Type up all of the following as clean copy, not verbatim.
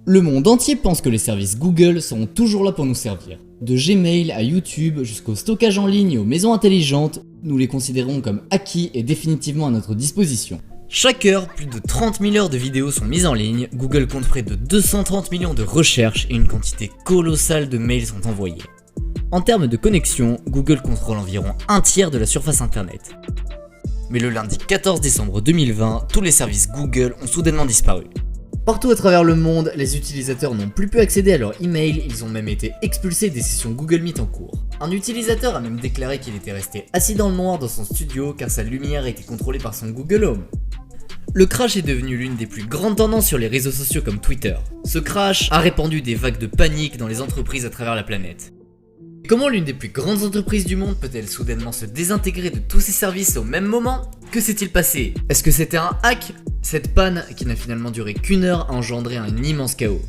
Le monde entier pense que les services Google seront toujours là pour nous servir. De Gmail à YouTube jusqu'au stockage en ligne et aux maisons intelligentes, nous les considérons comme acquis et définitivement à notre disposition. Chaque heure, plus de 30 000 heures de vidéos sont mises en ligne, Google compte près de 230 millions de recherches et une quantité colossale de mails sont envoyés. En termes de connexion, Google contrôle environ un tiers de la surface internet. Mais le lundi 14 décembre 2020, tous les services Google ont soudainement disparu. Partout à travers le monde, les utilisateurs n'ont plus pu accéder à leur email, ils ont même été expulsés des sessions Google Meet en cours. Un utilisateur a même déclaré qu'il était resté assis dans le noir dans son studio car sa lumière était contrôlée par son Google Home. Le crash est devenu l'une des plus grandes tendances sur les réseaux sociaux comme Twitter. Ce crash a répandu des vagues de panique dans les entreprises à travers la planète. Comment l'une des plus grandes entreprises du monde peut-elle soudainement se désintégrer de tous ses services au même moment? Que s'est-il passé? Est-ce que c'était un hack? Cette panne, qui n'a finalement duré qu'une heure, a engendré un immense chaos.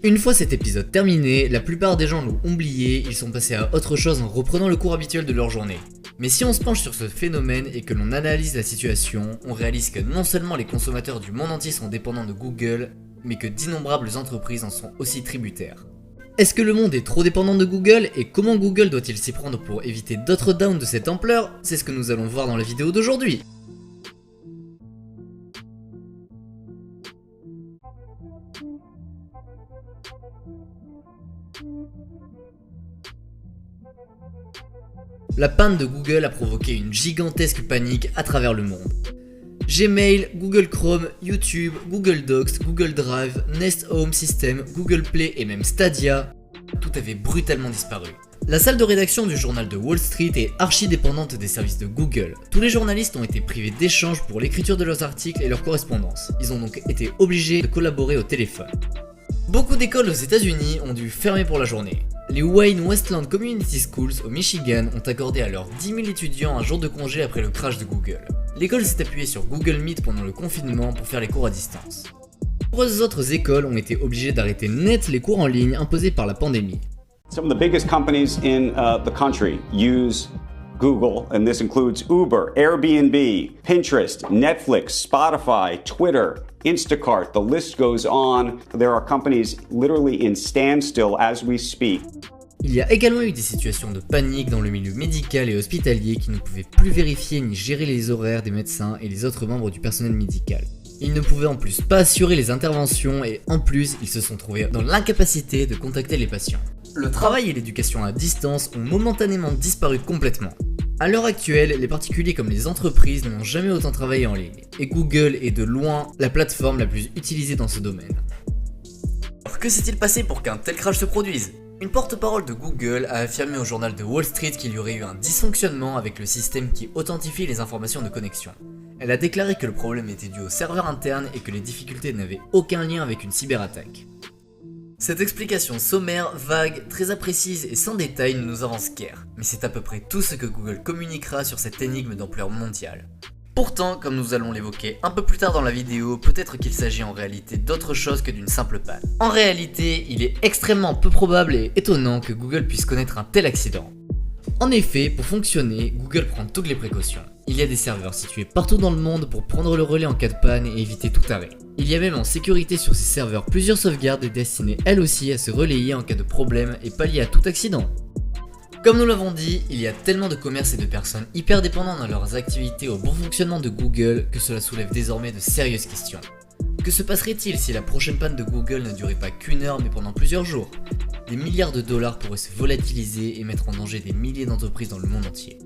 Une fois cet épisode terminé, la plupart des gens l'ont oublié, ils sont passés à autre chose en reprenant le cours habituel de leur journée. Mais si on se penche sur ce phénomène et que l'on analyse la situation, on réalise que non seulement les consommateurs du monde entier sont dépendants de Google, mais que d'innombrables entreprises en sont aussi tributaires. Est-ce que le monde est trop dépendant de Google et comment Google doit-il s'y prendre pour éviter d'autres downs de cette ampleur? C'est ce que nous allons voir dans la vidéo d'aujourd'hui. La panne de Google a provoqué une gigantesque panique à travers le monde. Gmail, Google Chrome, YouTube, Google Docs, Google Drive, Nest Home System, Google Play et même Stadia, tout avait brutalement disparu. La salle de rédaction du journal de Wall Street est archi dépendante des services de Google. Tous les journalistes ont été privés d'échanges pour l'écriture de leurs articles et leur correspondance. Ils ont donc été obligés de collaborer au téléphone. Beaucoup d'écoles aux États-Unis ont dû fermer pour la journée. Les Wayne Westland Community Schools au Michigan ont accordé à leurs 10 000 étudiants un jour de congé après le crash de Google. L'école s'est appuyée sur Google Meet pendant le confinement pour faire les cours à distance. De nombreuses autres écoles ont été obligées d'arrêter net les cours en ligne imposés par la pandémie. Some of the biggest companies in the country use Google, and this includes Uber, Airbnb, Pinterest, Netflix, Spotify, Twitter, Instacart, the list goes on. There are companies literally in standstill as we speak. Il y a également eu des situations de panique dans le milieu médical et hospitalier qui ne pouvaient plus vérifier ni gérer les horaires des médecins et les autres membres du personnel médical. Ils ne pouvaient en plus pas assurer les interventions et en plus ils se sont trouvés dans l'incapacité de contacter les patients. Le travail et l'éducation à distance ont momentanément disparu complètement. À l'heure actuelle, les particuliers comme les entreprises n'ont jamais autant travaillé en ligne, et Google est de loin la plateforme la plus utilisée dans ce domaine. Alors que s'est-il passé pour qu'un tel crash se produise? Une porte-parole de Google a affirmé au journal de Wall Street qu'il y aurait eu un dysfonctionnement avec le système qui authentifie les informations de connexion. Elle a déclaré que le problème était dû au serveur interne et que les difficultés n'avaient aucun lien avec une cyberattaque. Cette explication sommaire, vague, très imprécise et sans détail ne nous avance guère, mais c'est à peu près tout ce que Google communiquera sur cette énigme d'ampleur mondiale. Pourtant, comme nous allons l'évoquer un peu plus tard dans la vidéo, peut-être qu'il s'agit en réalité d'autre chose que d'une simple panne. En réalité, il est extrêmement peu probable et étonnant que Google puisse connaître un tel accident. En effet, pour fonctionner, Google prend toutes les précautions. Il y a des serveurs situés partout dans le monde pour prendre le relais en cas de panne et éviter tout arrêt. Il y a même en sécurité sur ces serveurs plusieurs sauvegardes destinées elles aussi à se relayer en cas de problème et pallier à tout accident. Comme nous l'avons dit, il y a tellement de commerces et de personnes hyper dépendantes dans leurs activités au bon fonctionnement de Google que cela soulève désormais de sérieuses questions. Que se passerait-il si la prochaine panne de Google ne durait pas qu'une heure mais pendant plusieurs jours? Des milliards de dollars pourraient se volatiliser et mettre en danger des milliers d'entreprises dans le monde entier.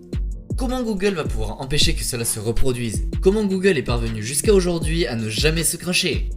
Comment Google va pouvoir empêcher que cela se reproduise? Comment Google est parvenu jusqu'à aujourd'hui à ne jamais se crasher?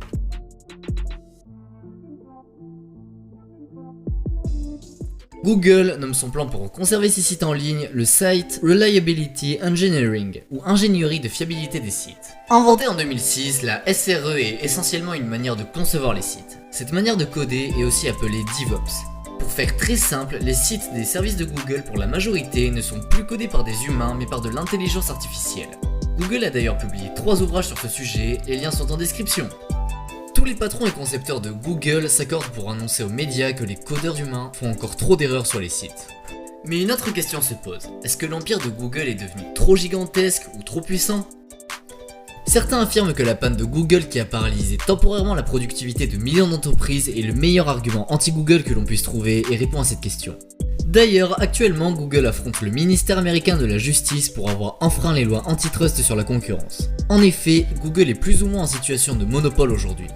Google nomme son plan pour conserver ses sites en ligne le Site Reliability Engineering, ou ingénierie de fiabilité des sites. Inventée en 2006, la SRE est essentiellement une manière de concevoir les sites. Cette manière de coder est aussi appelée DevOps. Pour faire très simple, les sites des services de Google pour la majorité ne sont plus codés par des humains mais par de l'intelligence artificielle. Google a d'ailleurs publié 3 ouvrages sur ce sujet, les liens sont en description. Tous les patrons et concepteurs de Google s'accordent pour annoncer aux médias que les codeurs humains font encore trop d'erreurs sur les sites. Mais une autre question se pose, est-ce que l'empire de Google est devenu trop gigantesque ou trop puissant? Certains affirment que la panne de Google qui a paralysé temporairement la productivité de millions d'entreprises est le meilleur argument anti-Google que l'on puisse trouver et répond à cette question. D'ailleurs, actuellement, Google affronte le ministère américain de la justice pour avoir enfreint les lois antitrust sur la concurrence. En effet, Google est plus ou moins en situation de monopole aujourd'hui.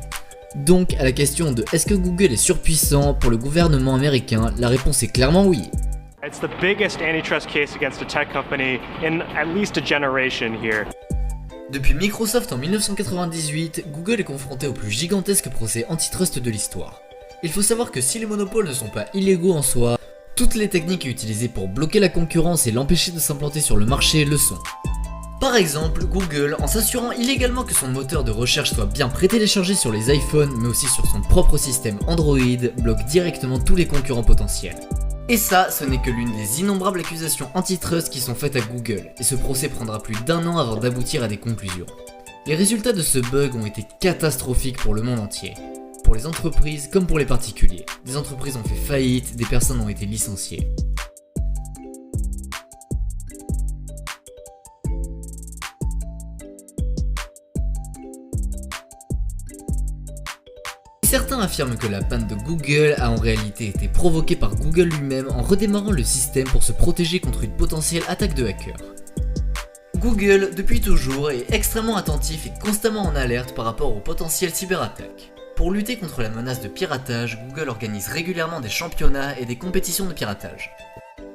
Donc, à la question de est-ce que Google est surpuissant pour le gouvernement américain, la réponse est clairement oui. It's the biggest antitrust case against a tech company in at least a generation here. Depuis Microsoft en 1998, Google est confronté au plus gigantesque procès antitrust de l'histoire. Il faut savoir que si les monopoles ne sont pas illégaux en soi, toutes les techniques utilisées pour bloquer la concurrence et l'empêcher de s'implanter sur le marché le sont. Par exemple, Google, en s'assurant illégalement que son moteur de recherche soit bien prétéléchargé sur les iPhones mais aussi sur son propre système Android, bloque directement tous les concurrents potentiels. Et ça, ce n'est que l'une des innombrables accusations antitrust qui sont faites à Google, et ce procès prendra plus d'1 an avant d'aboutir à des conclusions. Les résultats de ce bug ont été catastrophiques pour le monde entier. Pour les entreprises comme pour les particuliers. Des entreprises ont fait faillite, des personnes ont été licenciées. Certains affirment que la panne de Google a en réalité été provoquée par Google lui-même en redémarrant le système pour se protéger contre une potentielle attaque de hackers. Google, depuis toujours, est extrêmement attentif et constamment en alerte par rapport aux potentielles cyberattaques. Pour lutter contre la menace de piratage, Google organise régulièrement des championnats et des compétitions de piratage.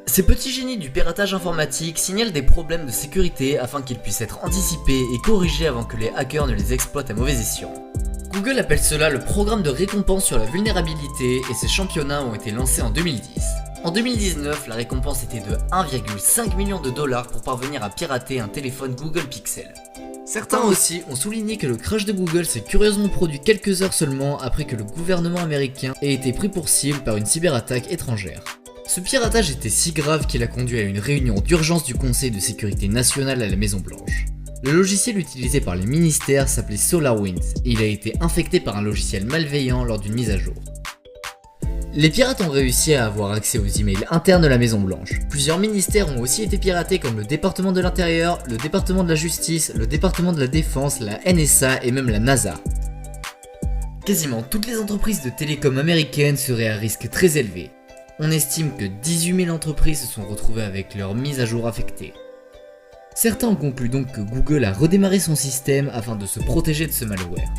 Ces petits génies du piratage informatique signalent des problèmes de sécurité afin qu'ils puissent être anticipés et corrigés avant que les hackers ne les exploitent à mauvais escient. Google appelle cela le programme de récompense sur la vulnérabilité et ces championnats ont été lancés en 2010. En 2019, la récompense était de 1,5 million de dollars pour parvenir à pirater un téléphone Google Pixel. Certains aussi ont souligné que le crash de Google s'est curieusement produit quelques heures seulement après que le gouvernement américain ait été pris pour cible par une cyberattaque étrangère. Ce piratage était si grave qu'il a conduit à une réunion d'urgence du Conseil de sécurité nationale à la Maison Blanche. Le logiciel utilisé par les ministères s'appelait SolarWinds et il a été infecté par un logiciel malveillant lors d'une mise à jour. Les pirates ont réussi à avoir accès aux emails internes de la Maison Blanche. Plusieurs ministères ont aussi été piratés comme le département de l'Intérieur, le département de la Justice, le département de la Défense, la NSA et même la NASA. Quasiment toutes les entreprises de télécom américaines seraient à risque très élevé. On estime que 18 000 entreprises se sont retrouvées avec leur mise à jour affectée. Certains ont conclu donc que Google a redémarré son système afin de se protéger de ce malware.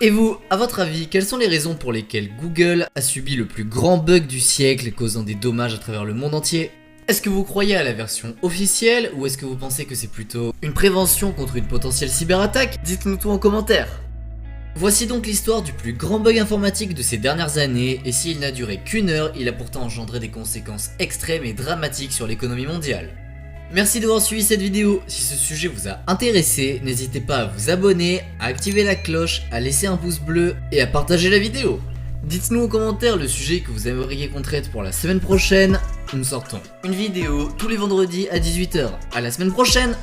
Et vous, à votre avis, quelles sont les raisons pour lesquelles Google a subi le plus grand bug du siècle causant des dommages à travers le monde entier? Est-ce que vous croyez à la version officielle ou est-ce que vous pensez que c'est plutôt une prévention contre une potentielle cyberattaque? Dites-nous tout en commentaire. Voici donc l'histoire du plus grand bug informatique de ces dernières années, et s'il n'a duré qu'une heure, il a pourtant engendré des conséquences extrêmes et dramatiques sur l'économie mondiale. Merci d'avoir suivi cette vidéo. Si ce sujet vous a intéressé, n'hésitez pas à vous abonner, à activer la cloche, à laisser un pouce bleu et à partager la vidéo. Dites-nous en commentaire le sujet que vous aimeriez qu'on traite pour la semaine prochaine. Nous sortons une vidéo tous les vendredis à 18 h. À la semaine prochaine!